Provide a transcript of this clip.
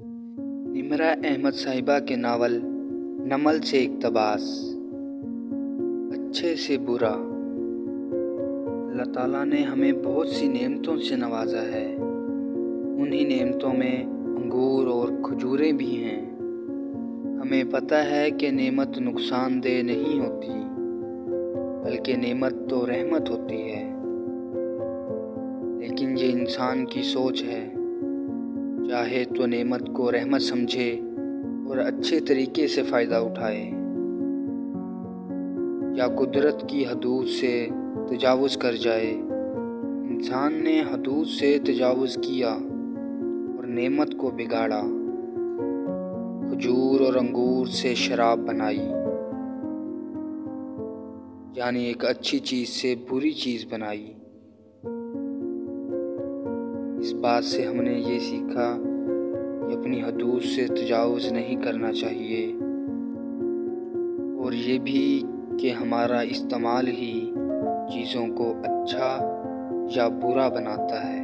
نمرہ احمد صاحبہ کے ناول نمل سے اقتباس۔ اچھے سے برا۔ اللہ تعالیٰ نے ہمیں بہت سی نعمتوں سے نوازا ہے۔ انہی نعمتوں میں انگور اور کھجوریں بھی ہیں۔ ہمیں پتہ ہے کہ نعمت نقصان دہ نہیں ہوتی، بلکہ نعمت تو رحمت ہوتی ہے۔ لیکن یہ انسان کی سوچ ہے، چاہے تو نعمت کو رحمت سمجھے اور اچھے طریقے سے فائدہ اٹھائے، یا قدرت کی حدود سے تجاوز کر جائے۔ انسان نے حدود سے تجاوز کیا اور نعمت کو بگاڑا، کھجور اور انگور سے شراب بنائی، یعنی ایک اچھی چیز سے بری چیز بنائی۔ اس بات سے ہم نے یہ سیکھا کہ اپنی حدود سے تجاوز نہیں کرنا چاہیے، اور یہ بھی کہ ہمارا استعمال ہی چیزوں کو اچھا یا برا بناتا ہے۔